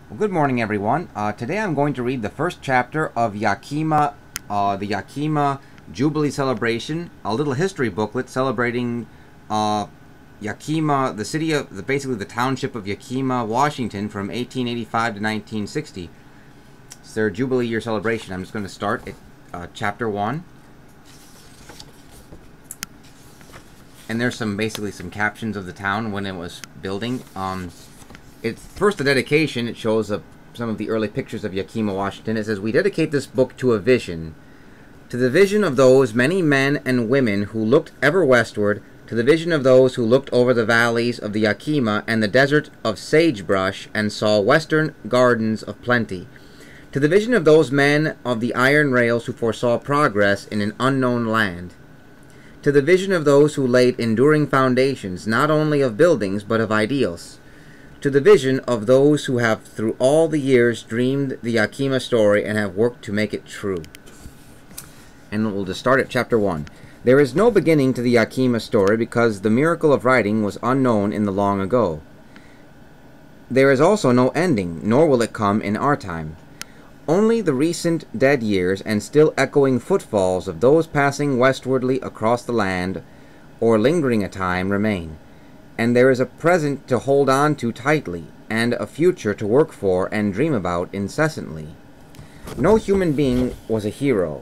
Well, good morning, everyone. Today I'm going to read the first chapter of Yakima, the Yakima Jubilee Celebration, a little history booklet celebrating Yakima, the city of, basically the township of Yakima, Washington, from 1885 to 1960. It's their Jubilee year celebration. I'm just going to start at chapter 1. And there's basically some captions of the town when it was building. It's first the dedication. It shows some of the early pictures of Yakima, Washington. It says, "We dedicate this book to a vision, to the vision of those many men and women who looked ever westward, to the vision of those who looked over the valleys of the Yakima and the desert of sagebrush and saw western gardens of plenty, to the vision of those men of the iron rails who foresaw progress in an unknown land, to the vision of those who laid enduring foundations not only of buildings but of ideals, to the vision of those who have through all the years dreamed the Yakima story and have worked to make it true." And we'll just start at chapter 1. "There is no beginning to the Yakima story because the miracle of writing was unknown in the long ago. There is also no ending, nor will it come in our time. Only the recent dead years and still echoing footfalls of those passing westwardly across the land or lingering a time remain. And there is a present to hold on to tightly, and a future to work for and dream about incessantly. No human being was a hero.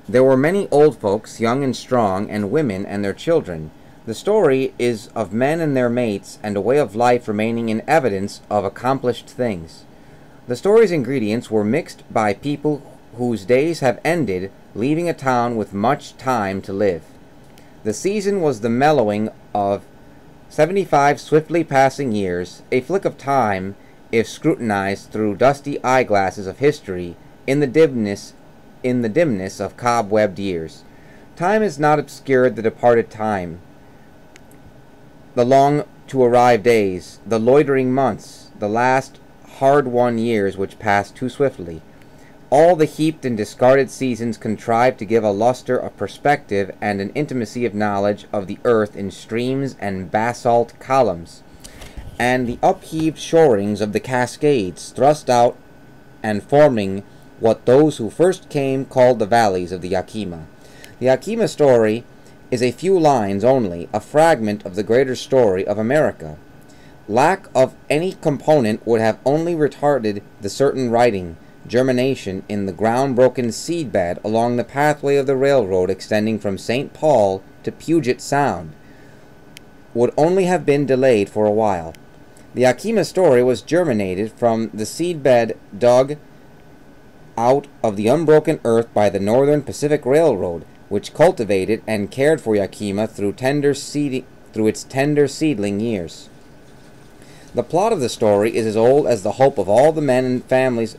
There were many old folks, young and strong, and women and their children. The story is of men and their mates, and a way of life remaining in evidence of accomplished things. The story's ingredients were mixed by people whose days have ended, leaving a town with much time to live. The season was the mellowing of 75 swiftly passing years, a flick of time if scrutinized through dusty eyeglasses of history in the dimness of cobwebbed years. Time has not obscured the departed time, the long-to-arrive days, the loitering months, the last hard-won years which passed too swiftly. All the heaped and discarded seasons contrived to give a luster of perspective and an intimacy of knowledge of the earth in streams and basalt columns, and the upheaved shorings of the cascades thrust out and forming what those who first came called the valleys of the Yakima. The Yakima story is a few lines only, a fragment of the greater story of America. Lack of any component would have only retarded the certain writing, germination in the ground-broken seedbed along the pathway of the railroad extending from St. Paul to Puget Sound, would only have been delayed for a while. The Yakima story was germinated from the seedbed dug out of the unbroken earth by the Northern Pacific Railroad, which cultivated and cared for Yakima through its tender seedling years. The plot of the story is as old as the hope of all the men and families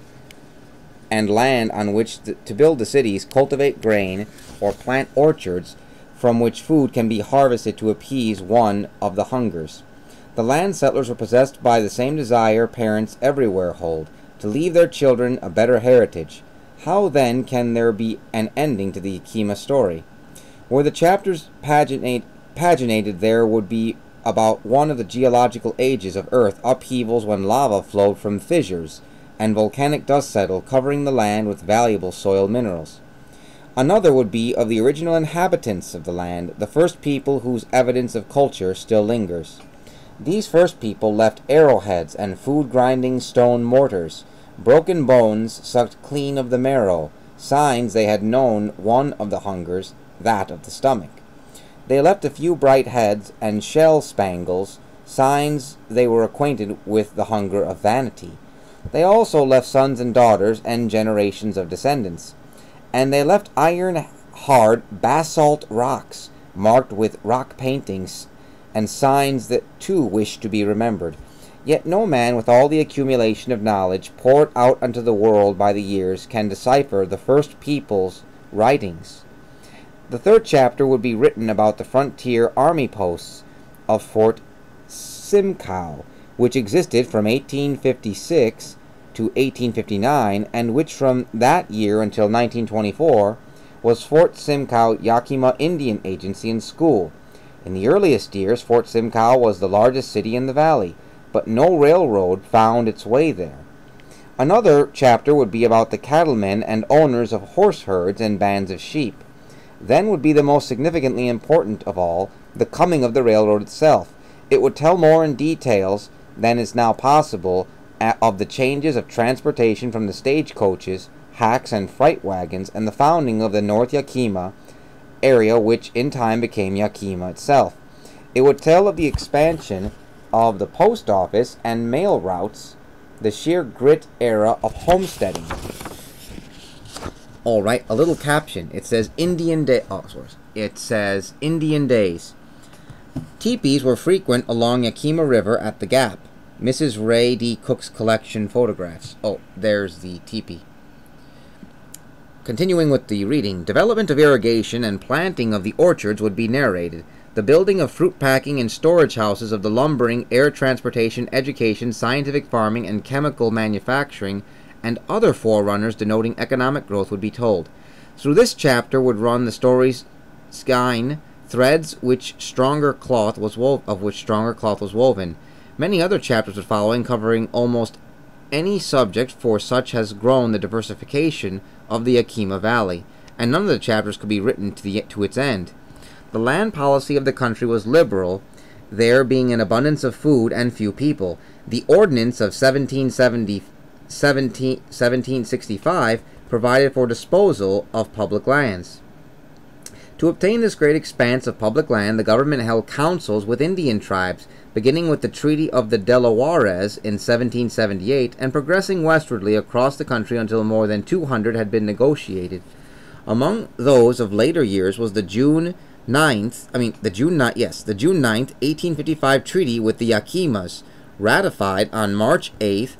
and land on which to build the cities, cultivate grain, or plant orchards from which food can be harvested to appease one of the hungers. The land settlers were possessed by the same desire parents everywhere hold, to leave their children a better heritage. How then can there be an ending to the Yakima story? Were the chapters paginated, there would be about one of the geological ages of earth upheavals when lava flowed from fissures, and volcanic dust settled, covering the land with valuable soil minerals. Another would be of the original inhabitants of the land, the first people whose evidence of culture still lingers. These first people left arrowheads and food-grinding stone mortars, broken bones sucked clean of the marrow, signs they had known one of the hungers, that of the stomach. They left a few bright heads and shell spangles, signs they were acquainted with the hunger of vanity. They also left sons and daughters and generations of descendants. And they left iron-hard basalt rocks, marked with rock paintings, and signs that too wished to be remembered. Yet no man with all the accumulation of knowledge poured out unto the world by the years can decipher the first people's writings. The third chapter would be written about the frontier army posts of Fort Simcoe, which existed from 1856 to 1859, and which from that year until 1924 was Fort Simcoe Yakima Indian Agency and School. In the earliest years, Fort Simcoe was the largest city in the valley, but no railroad found its way there. Another chapter would be about the cattlemen and owners of horse herds and bands of sheep. Then would be the most significantly important of all, the coming of the railroad itself. It would tell more in details than is now possible of the changes of transportation from the stagecoaches, hacks, and freight wagons, and the founding of the North Yakima area, which in time became Yakima itself. It would tell of the expansion of the post office and mail routes, the sheer grit era of homesteading. All right, a little caption. It says Indian Day. Oh, sorry. It says Indian Days. Teepees were frequent along Yakima River at the Gap. Mrs. Ray D. Cook's collection photographs. Oh, there's the teepee. Continuing with the reading, development of irrigation and planting of the orchards would be narrated. The building of fruit packing and storage houses of the lumbering, air transportation, education, scientific farming, and chemical manufacturing, and other forerunners denoting economic growth would be told. Through this chapter would run the story's skein, threads of which stronger cloth was woven. Many other chapters would follow, covering almost any subject, for such has grown the diversification of the Yakima Valley, and none of the chapters could be written to its end. The land policy of the country was liberal, there being an abundance of food and few people. The Ordinance of 1765 provided for disposal of public lands. To obtain this great expanse of public land, the government held councils with Indian tribes, beginning with the Treaty of the Delawares in 1778 and progressing westwardly across the country until more than 200 had been negotiated. Among those of later years was the June 9th, 1855 treaty with the Yakimas, ratified on March 8th,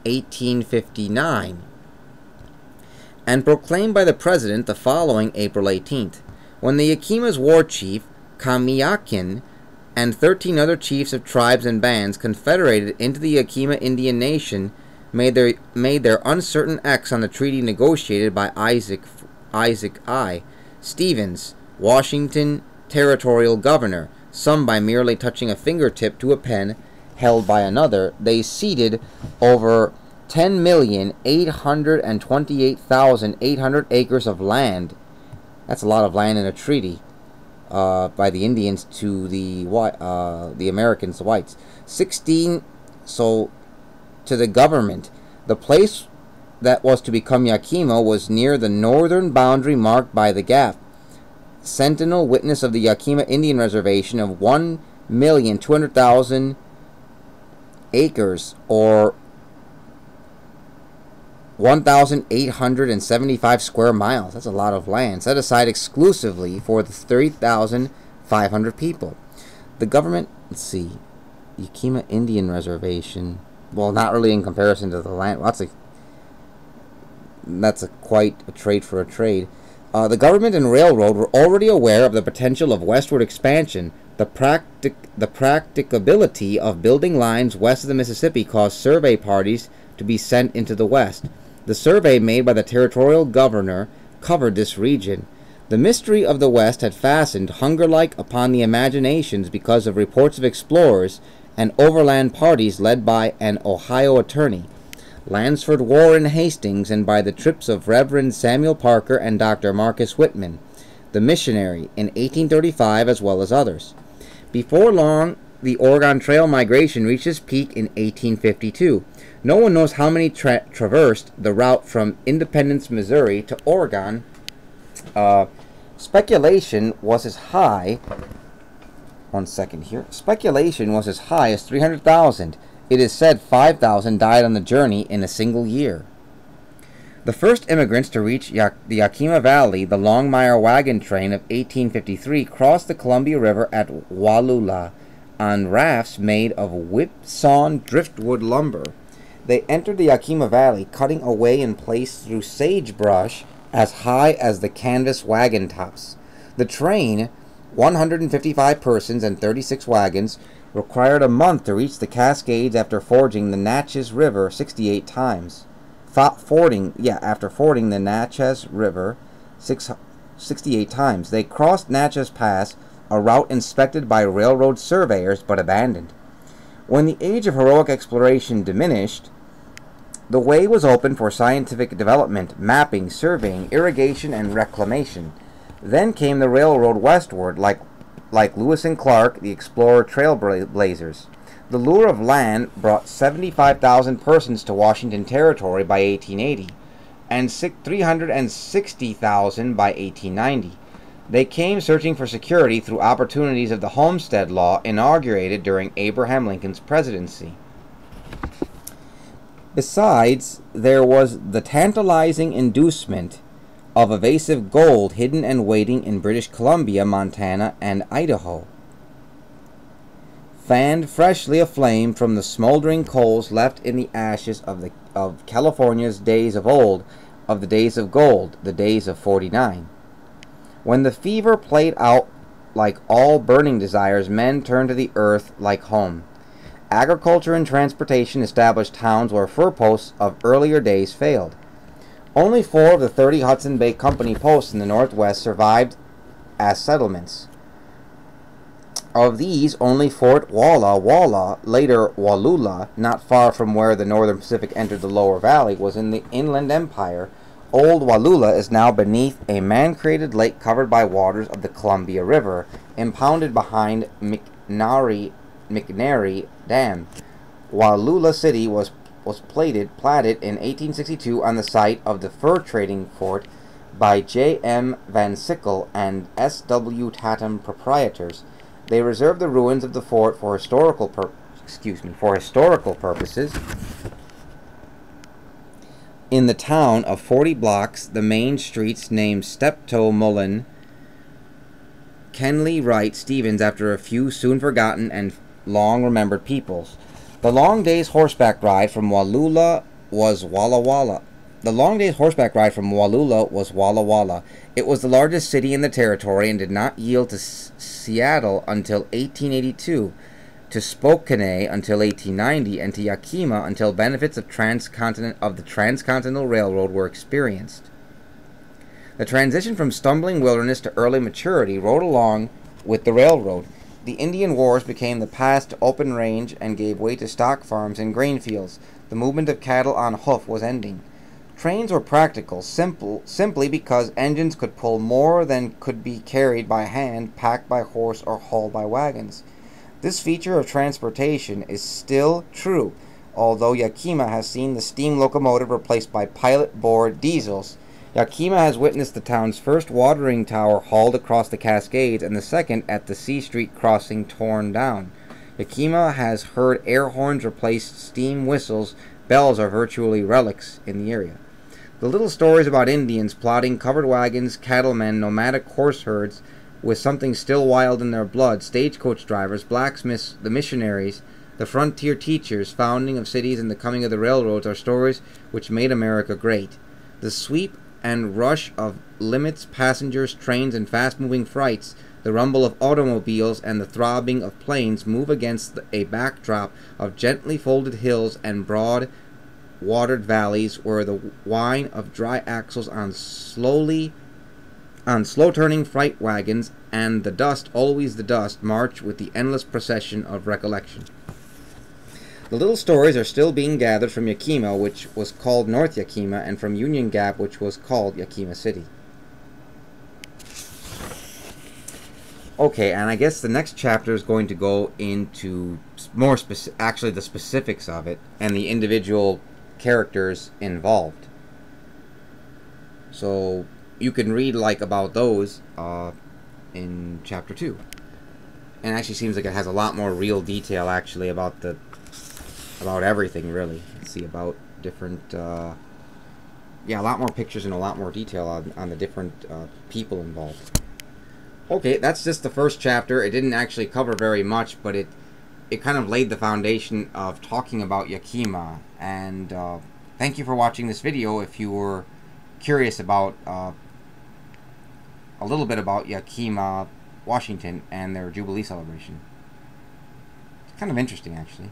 1859, and proclaimed by the President the following April 18th. When the Yakima's war chief, Kamiakin, and 13 other chiefs of tribes and bands confederated into the Yakima Indian Nation made their uncertain X on the treaty negotiated by Isaac I. Stevens, Washington territorial governor, some by merely touching a fingertip to a pen held by another, they ceded over 10,828,800 acres of land. That's a lot of land in a treaty by the Indians to the Americans, the whites. 16, so to the government. The place that was to become Yakima was near the northern boundary marked by the Gap. Sentinel witness of the Yakima Indian Reservation of 1,200,000 acres, or 1,875 square miles. That's a lot of land, set aside exclusively for the 3,500 people. The government, let's see, Yakima Indian Reservation, well, not really in comparison to the land. Well, that's quite a trade for a trade. The government and railroad were already aware of the potential of westward expansion. The practicability of building lines west of the Mississippi caused survey parties to be sent into the west. The survey made by the territorial governor covered this region. The mystery of the West had fastened hunger-like upon the imaginations because of reports of explorers and overland parties led by an Ohio attorney, Lansford Warren Hastings, and by the trips of Reverend Samuel Parker and Dr. Marcus Whitman, the missionary, in 1835, as well as others. Before long, the Oregon Trail migration reached its peak in 1852. No one knows how many traversed the route from Independence, Missouri to Oregon. Speculation was as high... One second here. Speculation was as high as 300,000. It is said 5,000 died on the journey in a single year. The first immigrants to reach the Yakima Valley, the Longmire wagon train of 1853, crossed the Columbia River at Wallula on rafts made of whipsawn driftwood lumber. They entered the Yakima Valley, cutting a way in place through sagebrush as high as the canvas wagon tops. The train, 155 persons and 36 wagons, required a month to reach the Cascades after fording the Natchez River 68 times. After fording the Natchez River 68 times. They crossed Natchez Pass, a route inspected by railroad surveyors but abandoned. When the age of heroic exploration diminished, The way was open for scientific development, mapping, surveying, irrigation, and reclamation. Then came the railroad westward, like Lewis and Clark, the explorer trailblazers. The lure of land brought 75,000 persons to Washington Territory by 1880, and 360,000 by 1890. They came searching for security through opportunities of the Homestead Law inaugurated during Abraham Lincoln's presidency. Besides, there was the tantalizing inducement of evasive gold hidden and waiting in British Columbia, Montana, and Idaho. Fanned freshly aflame from the smoldering coals left in the ashes of California's days of old, of the days of gold, the days of '49. When the fever played out like all burning desires, men turned to the earth like home. Agriculture and transportation established towns where fur posts of earlier days failed. Only 4 of the 30 Hudson Bay Company posts in the Northwest survived as settlements. Of these, only Fort Walla Walla, later Wallula, not far from where the Northern Pacific entered the lower valley, was in the Inland Empire. Old Wallula is now beneath a man-created lake covered by waters of the Columbia River, impounded behind McNary Dam. Wallula City was platted in 1862 on the site of the fur trading fort by J.M. Van Sickle and S.W. Tatum proprietors. They reserved the ruins of the fort for historical purposes. In the town of 40 blocks, the main streets named Steptoe, Mullen, Kenley, Wright, Stevens, after a few soon forgotten and long-remembered peoples. The long day's horseback ride from Wallula was Walla Walla. It was the largest city in the territory and did not yield to Seattle until 1882, to Spokane until 1890, and to Yakima until benefits of the Transcontinental Railroad were experienced. The transition from stumbling wilderness to early maturity rode along with the railroad. The Indian Wars became the path to open range and gave way to stock farms and grain fields. The movement of cattle on hoof was ending. Trains were practical, simply because engines could pull more than could be carried by hand, packed by horse, or hauled by wagons. This feature of transportation is still true, although Yakima has seen the steam locomotive replaced by pilot-bore diesels. Yakima has witnessed the town's first watering tower hauled across the Cascades and the second at the C Street crossing torn down. Yakima has heard air horns replace steam whistles. Bells are virtually relics in the area. The little stories about Indians plodding covered wagons, cattlemen, nomadic horse herds with something still wild in their blood, stagecoach drivers, blacksmiths, the missionaries, the frontier teachers, founding of cities and the coming of the railroads are stories which made America great. The sweep and rush of limits, passengers, trains, and fast-moving freights, the rumble of automobiles and the throbbing of planes move against a backdrop of gently folded hills and broad watered valleys where the whine of dry axles on slow-turning freight wagons and the dust, always the dust, march with the endless procession of recollection. The little stories are still being gathered from Yakima, which was called North Yakima, and from Union Gap, which was called Yakima City. Okay, and I guess the next chapter is going to go into more actually the specifics of it and the individual characters involved. So you can read about those in chapter 2. And it actually seems like it has a lot more real detail actually about everything, really. Let's see, about different a lot more pictures and a lot more detail on the different people involved. Okay, that's just the first chapter. It didn't actually cover very much, but it kind of laid the foundation of talking about Yakima. And thank you for watching this video. If you were curious about a little bit about Yakima, Washington, and their Jubilee celebration. It's kind of interesting, actually.